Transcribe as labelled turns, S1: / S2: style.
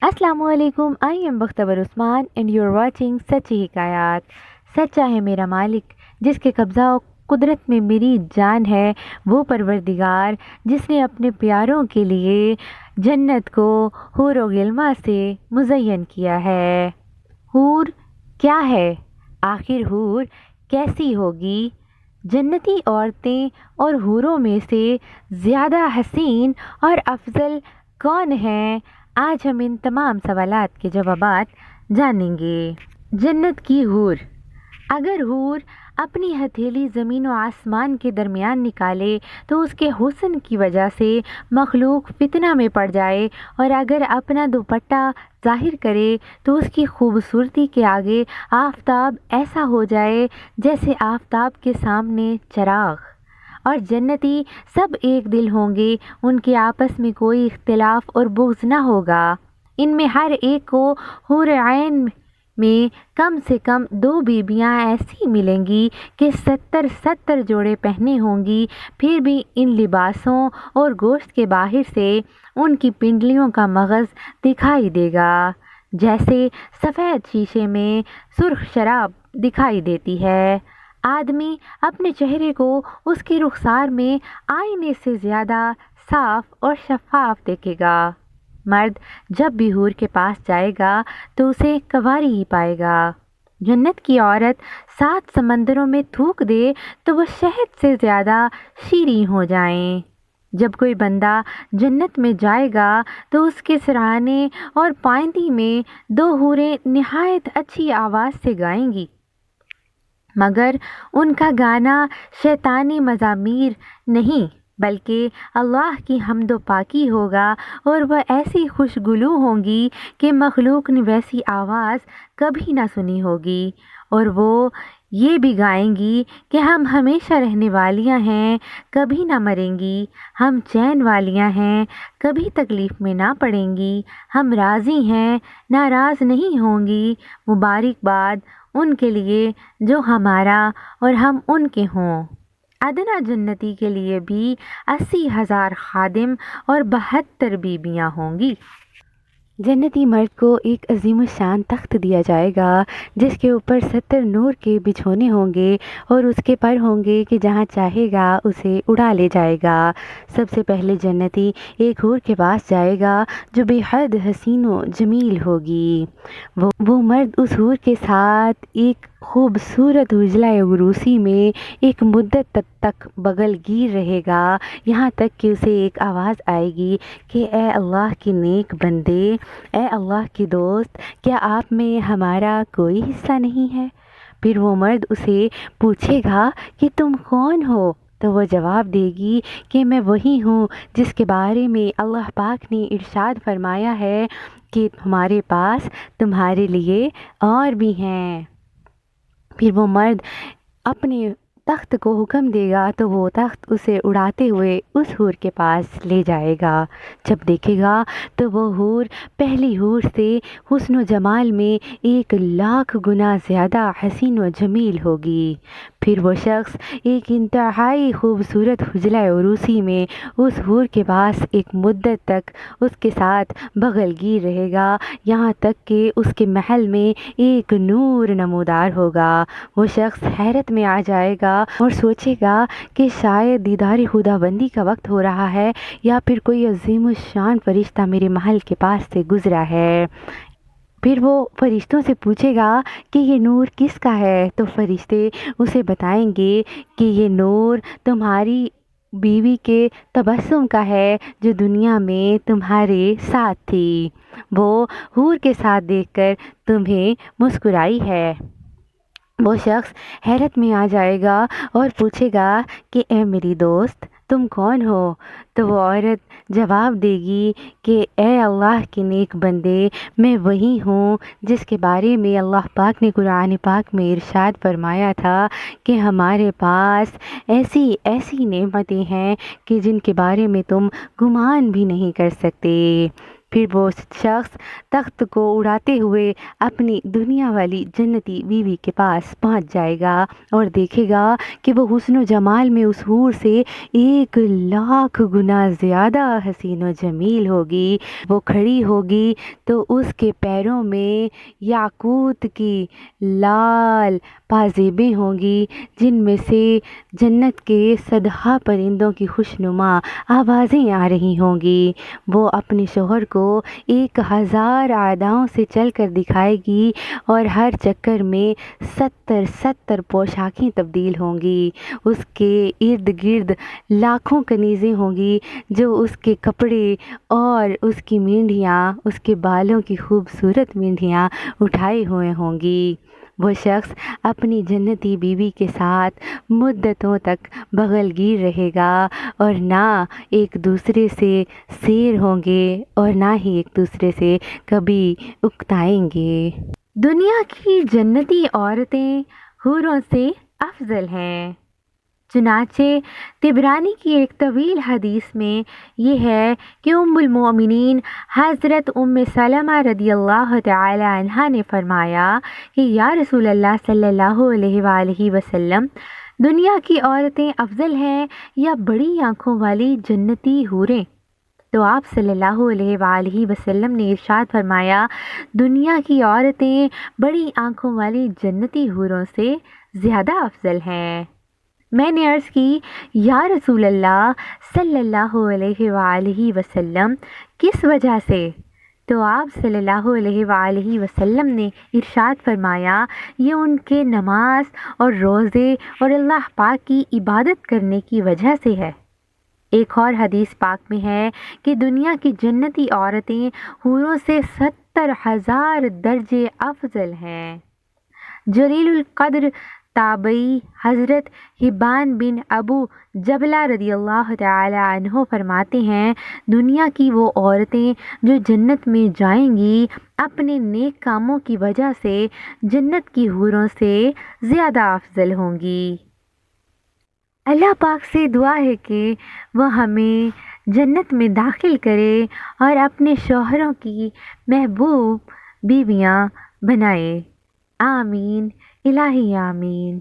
S1: अस्सलाम वालेकुम। I am Bakhtawar Usman and you are watching Sachchi Hikayat. सच्चा है मेरा मालिक जिसके कब्ज़ा और कुदरत में मेरी जान है, वो परवरदिगार जिसने अपने प्यारों के लिए जन्नत को हूर व गिल्मा से मुज़य्यन किया है। हूर क्या है? आखिर हूर कैसी होगी? जन्नती औरतें और हूरों में से ज़्यादा हसीन और अफजल कौन है? आज हम इन तमाम सवालात के जवाबात जानेंगे। जन्नत की हूर। अगर हूर अपनी हथेली ज़मीन और आसमान के दरमियान निकाले तो उसके हुस्न की वजह से मखलूक फितना में पड़ जाए, और अगर अपना दुपट्टा ज़ाहिर करे तो उसकी खूबसूरती के आगे आफताब ऐसा हो जाए जैसे आफताब के सामने चराग। और जन्नती सब एक दिल होंगे, उनके आपस में कोई इख्तिलाफ और बुग़्ज़ न होगा। इनमें हर एक को हूर ऐन में कम से कम 2 बीबियाँ ऐसी मिलेंगी कि 70 जोड़े पहने होंगी, फिर भी इन लिबासों और गोश्त के बाहर से उनकी पिंडलियों का मगज़ दिखाई देगा, जैसे सफ़ेद शीशे में सुर्ख शराब दिखाई देती है। आदमी अपने चेहरे को उसके रुखसार में आईने से ज़्यादा साफ और शफाफ देखेगा। मर्द जब भी हूर के पास जाएगा तो उसे कंवारी ही पाएगा। जन्नत की औरत 7 समंदरों में थूक दे तो वह शहद से ज़्यादा शीरीं हो जाएं। जब कोई बंदा जन्नत में जाएगा तो उसके सराहने और पाइंदी में 2 हूरें निहायत अच्छी आवाज़ से गाएंगी, मगर उनका गाना शैतानी मज़ामीर नहीं बल्कि अल्लाह की हम्दो पाकी होगा, और वह ऐसी खुशगुलू होंगी कि मखलूक ने वैसी आवाज़ कभी ना सुनी होगी। और वो ये भी गाएंगी कि हम हमेशा रहने वालियां हैं, कभी ना मरेंगी, हम चैन वालियां हैं, कभी तकलीफ़ में ना पड़ेंगी, हम राज़ी हैं, नाराज़ नहीं होंगी। मुबारकबाद उनके लिए जो हमारा और हम उनके हों। अदना जन्नती के लिए भी 80,000 खादिम और 72 बीबियाँ होंगी। जन्नती मर्द को एक अजीम शान तख्त दिया जाएगा जिसके ऊपर 70 नूर के बिछोने होंगे, और उसके पर होंगे कि जहाँ चाहेगा उसे उड़ा ले जाएगा। सबसे पहले जन्नती एक हूर के पास जाएगा जो बेहद हसीन व जमील होगी। वो मर्द उस हूर के साथ एक खूबसूरत उजला उरूसी में एक मुद्दत तक बगलगीर रहेगा, यहाँ तक कि उसे एक आवाज़ आएगी कि ए अल्लाह के नेक बंदे, ए अल्लाह के दोस्त, क्या आप में हमारा कोई हिस्सा नहीं है? फिर वो मर्द उसे पूछेगा कि तुम कौन हो? तो वो जवाब देगी कि मैं वही हूँ जिसके बारे में अल्लाह पाक ने इरशाद फरमाया है कि हमारे पास तुम्हारे लिए और भी हैं। फिर वो मर्द अपने तख्त को हुक्म देगा तो वो तख्त उसे उड़ाते हुए उस हूर के पास ले जाएगा। जब देखेगा तो वो हूर पहली हूर से हुस्न व जमाल में 1,00,000 गुना ज़्यादा हसीन व जमील होगी। फिर वो शख्स एक इंतहाई खूबसूरत हुजला उरूसी में उस हूर के पास एक मुद्दत तक उसके साथ बगलगीर रहेगा, यहाँ तक कि उसके महल में एक नूर नमूदार होगा। वो शख्स हैरत में आ जाएगा और सोचेगा कि शायद दीदार खुदाबंदी का वक्त हो रहा है, या फिर कोई अजीम शान फरिश्ता मेरे महल के पास से गुजरा है। फिर वो फरिश्तों से पूछेगा कि ये नूर किसका है, तो फरिश्ते उसे बताएंगे कि ये नूर तुम्हारी बीवी के तबस्सुम का है जो दुनिया में तुम्हारे साथ थी। वो हूर के साथ देखकर तुम्हें मुस्कुराई है। वो शख्स हैरत में आ जाएगा और पूछेगा कि ए मेरी दोस्त, तुम कौन हो? तो वो औरत जवाब देगी कि ए अल्लाह के नेक बंदे, मैं वही हूँ जिसके बारे में अल्लाह पाक ने कुरान पाक में इरशाद फरमाया था कि हमारे पास ऐसी ऐसी नेमतें हैं कि जिनके बारे में तुम गुमान भी नहीं कर सकते। پھر وہ شخص تخت کو اڑاتے ہوئے اپنی دنیا والی جنتی بیوی کے پاس پہنچ جائے گا اور دیکھے گا کہ وہ حسن و جمال میں اس حور سے 1,00,000 گنا زیادہ حسین و جمیل ہوگی۔ وہ کھڑی ہوگی تو اس کے پیروں میں یاقوت کی لال پازیبیں ہوں گی، جن میں سے جنت کے صدہا پرندوں کی خوشنما آوازیں آ رہی ہوں گی۔ وہ اپنے شوہر کو 1,000 اداؤں سے چل کر دکھائے گی اور ہر چکر میں 70 پوشاکیں تبدیل ہوں گی۔ اس کے ارد گرد لاکھوں کنیزیں ہوں گی جو اس کے کپڑے اور اس کی مینڈیاں، اس کے بالوں کی خوبصورت مینڈیاں اٹھائے ہوئے ہوں گی۔ وہ شخص اپنی جنتی بیوی کے ساتھ مدتوں تک بغل گیر رہے گا اور نہ ایک دوسرے سے سیر ہوں گے اور نہ ہی ایک دوسرے سے کبھی اکتائیں گے۔ دنیا کی جنتی عورتیں حوروں سے افضل ہیں۔ چنانچہ طبرانی کی ایک طویل حدیث میں یہ ہے کہ ام المؤمنین حضرت ام سلمہ رضی اللہ تعالی عنہا نے فرمایا کہ یا رسول اللہ صلی اللہ علیہ وآلہ وسلم، دنیا کی عورتیں افضل ہیں یا بڑی آنکھوں والی جنتی حوریں؟ تو آپ صلی اللہ علیہ وآلہ وسلم نے ارشاد فرمایا، دنیا کی عورتیں بڑی آنکھوں والی جنتی حوروں سے زیادہ افضل ہیں۔ میں نے عرض کی، یا رسول اللہ صلی اللہ علیہ وآلہ وسلم، کس وجہ سے؟ تو آپ صلی اللہ علیہ وآلہ وسلم نے ارشاد فرمایا، یہ ان کے نماز اور روزے اور اللہ پاک کی عبادت کرنے کی وجہ سے ہے۔ ایک اور حدیث پاک میں ہے کہ دنیا کی جنتی عورتیں حوروں سے 70,000 درجے افضل ہیں۔ جلیل القدر تابعی حضرت حبان بن ابو جبلہ رضی اللہ تعالی عنہ فرماتے ہیں، دنیا کی وہ عورتیں جو جنت میں جائیں گی اپنے نیک کاموں کی وجہ سے جنت کی حوروں سے زیادہ افضل ہوں گی۔ اللہ پاک سے دعا ہے کہ وہ ہمیں جنت میں داخل کرے اور اپنے شوہروں کی محبوب بیویاں بنائے۔ آمین الہی آمین۔